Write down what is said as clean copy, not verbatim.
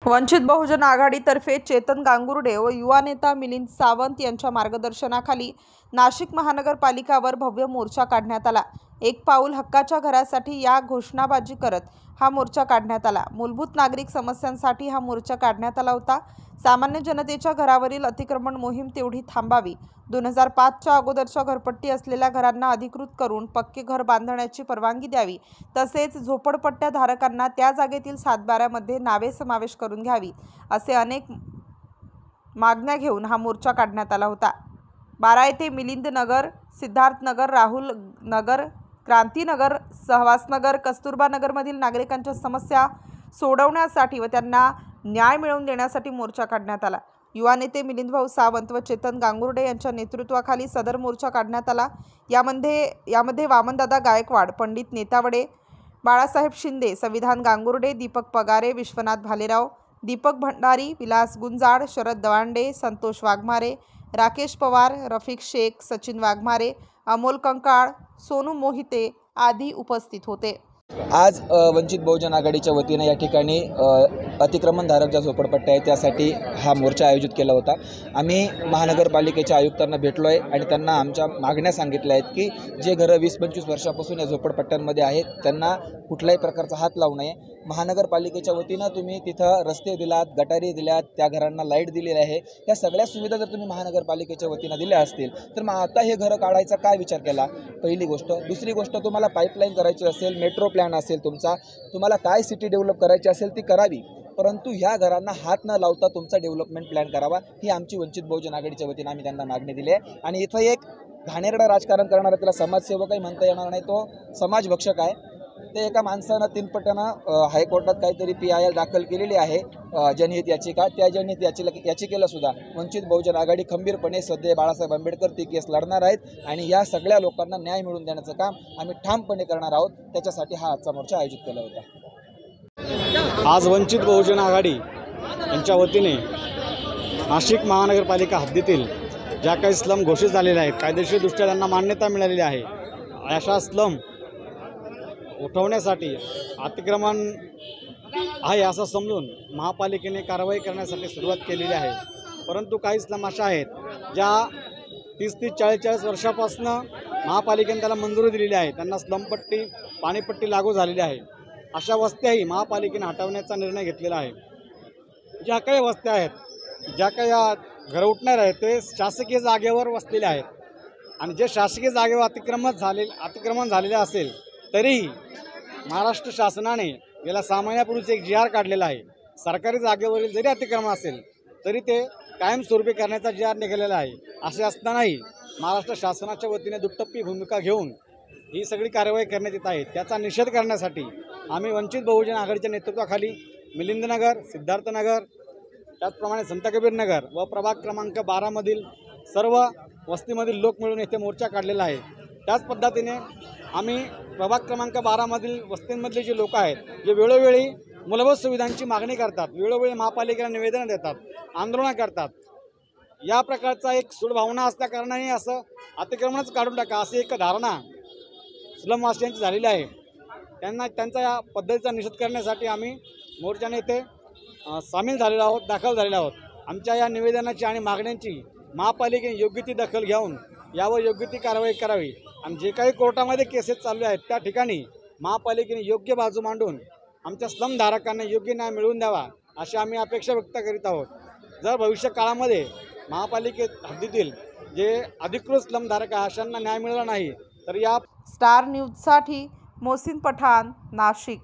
वंचित बहुजन आघाडीतर्फे चेतन गांगुर्डे व युवा नेता मिलिंद सावंत यांच्या मार्गदर्शनाखाली नाशिक महानगरपालिकावर भव्य मोर्चा काढण्यात आला। एक पाऊल हक्काच्या घरासाठी या घोषणाबाजी करत हा मोर्चा काढण्यात आला। मूलभूत नागरिक समस्यांसाठी हा मोर्चा काढण्यात आला होता। सामान्य जनतेच्या घरावरील अतिक्रमण मोहीम तेवढी थांबावी। 2005च्या अगोदरच्या घरपट्टी असलेल्या घरांना अधिकृत करून पक्के घर बांधण्याची परवानगी द्यावी। तसेच झोपडपट्ट्या धारकांना त्या जागेतील सातबाऱ्यामध्ये नावे समावेश करून घ्यावी। असे अनेक मागण्या घेऊन हा मोर्चा काढण्यात आला होता। 12 येथे मिलिंद नगर, सिद्धार्थ नगर, राहुल नगर, क्रांतीनगर, सहवासनगर, कस्तुरबा नगरमधील नागरिकांच्या समस्या सोडवण्यासाठी व त्यांना न्याय मिळवून देण्यासाठी मोर्चा काढण्यात आला। युवा नेते मिलिंद भाऊ सावंत व चेतन गांगुर्डे यांच्या नेतृत्वाखाली सदर मोर्चा काढण्यात आला। यामध्ये वामनदादा गायकवाड, पंडित नेतावडे, बाळासाहेब शिंदे, संविधान गांगुर्डे, दीपक पगारे, विश्वनाथ भालेराव, दीपक भंडारी, विलास गुंजाड, शरद दवांडे, संतोष वाघमारे, राकेश पवार, रफिक शेख, सचिन वाघमारे, अमोल कंकाळ, सोनू मोहिते आदी उपस्थित होते। आज वंचित बहुजन आघाडीच्या वतीने या ठिकाणी अतिक्रमणधारक ज्या झोपडपट्ट्या आहेत त्यासाठी हा मोर्चा आयोजित केला होता। आम्ही महानगरपालिकेच्या आयुक्तांना भेटलो आहे आणि त्यांना आमच्या मागण्या सांगितल्या आहेत की जे घरं 20-25 वर्षापासून या झोपडपट्ट्यांमध्ये आहेत त्यांना कुठल्याही प्रकारचा हात लावू नये। महानगरपालिकेच्या वतीनं तुम्ही तिथं रस्ते दिलात, गटारी दिल्यात, त्या घरांना लाईट दिलेली आहे। या सगळ्या सुविधा जर तुम्ही महानगरपालिकेच्या वतीनं दिल्या असतील तर मग आता हे घरं काढायचा काय विचार केला? पहिली गोष्ट। दुसरी गोष्ट, तुम्हाला पाईपलाईन करायची असेल, मेट्रो प्लॅन असेल तुमचा, तुम्हाला काय सिटी डेव्हलप करायची असेल ती करावी, परंतु ह्या घरांना हात न लावता तुमचा डेव्हलपमेंट प्लॅन करावा, ही आमची वंचित बहुजन आघाडीच्या वतीने आम्ही त्यांना मागणी दिली आहे। आणि इथं एक घाणेरडं राजकारण करणारा, त्याला समाजसेवकही म्हणता येणार नाही, तो समाजभक्षक आहे। ते एका माणसानं 3 पटानं हायकोर्टात काहीतरी PIL दाखल केलेली आहे जनहित याचिका। त्या जनहित याचिकेला सुद्धा वंचित बहुजन आघाडी खंबीरपणे सध्या बाळासाहेब आंबेडकर ती केस लढणार आहेत आणि या सगळ्या लोकांना न्याय मिळवून देण्याचं काम आम्ही ठामपणे करणार आहोत। त्याच्यासाठी हा आजचा मोर्चा आयोजित केला होता। आज वंचित बहुजन आघाडी यांच्या वतीने नाशिक महानगरपालिका हद्दीतील ज्या काही स्लम घोषित झालेल्या आहेत, कायदेशीरदृष्ट्या त्यांना मान्यता मिळालेली आहे, अशा स्लम उठवण्यासाठी अतिक्रमण आहे असं समजून महापालिकेने कारवाई करण्यासाठी सुरुवात केलेली आहे। परंतु काही स्लम अशा आहेत ज्या 30-30, 40-40 वर्षापासून महापालिकेने त्याला मंजुरी दिलेली आहे, त्यांना स्लमपट्टी, पाणीपट्टी लागू झालेली आहे। अशा वस्त्याही महापालिकेने हटवण्याचा निर्णय घेतलेला आहे। ज्या काही वस्त्या आहेत, ज्या काही घरं उठणार आहेत ते शासकीय जागेवर वसलेले आहेत आणि जे शासकीय जागेवर अतिक्रमण झालेले असेल तरीही महाराष्ट्र शासनाने गेल्या 6 महिन्यापूर्वीच एक GR काढलेला आहे। सरकारी जागेवरील जरी अतिक्रमण असेल तरी ते कायमस्वरूपी करण्याचा GR निघालेला आहे। असे असतानाही महाराष्ट्र शासनाच्या वतीने दुटप्पी भूमिका घेऊन ही सगळी कारवाई करण्यात येत आहे। त्याचा निषेध करण्यासाठी आम्ही वंचित बहुजन आघाडीच्या नेतृत्वाखाली मिलिंदनगर, सिद्धार्थनगर, त्याचप्रमाणे संत कबीर नगर व प्रभाग क्रमांक 12 मधील सर्व वस्तीमधील लोक मिळून येथे मोर्चा काढलेला आहे। त्याच पद्धतीने आम्ही प्रभाग क्रमांक 12 मधील वस्तींमधले जे लोक आहेत, जे वेळोवेळी मूलभूत सुविधांची मागणी करतात, वेळोवेळी महापालिकेला निवेदनं देतात, आंदोलनं करतात, या प्रकारचा एक सूडभावना असल्याकारणाने असं अतिक्रमणच काढून टाका अशी एक धारणा स्लमवासियांची झालेली आहे। त्यांचा या पद्धतीचा निषेध करण्यासाठी आम्ही मोर्चाने इथे सामील झालेलो आहोत, दाखल झालेलो आहोत। आमच्या या निवेदनाची आणि मागण्यांची महापालिकेने योग्य ती दखल घेऊन यावर योग्य ती कारवाई करावी आणि जे काही कोर्टामध्ये केसेस चालू आहेत त्या ठिकाणी महापालिकेने योग्य बाजू मांडून आमच्या स्लमधारकांना योग्य न्याय मिळवून द्यावा अशी आम्ही अपेक्षा व्यक्त करीत आहोत। जर भविष्य काळामध्ये महापालिकेत हद्दीतील जे अधिकृत स्लमधारक आहे अशांना न्याय मिळाला नाही तर या स्टार न्यूजसाठी मोहसिन पठाण, नाशिक।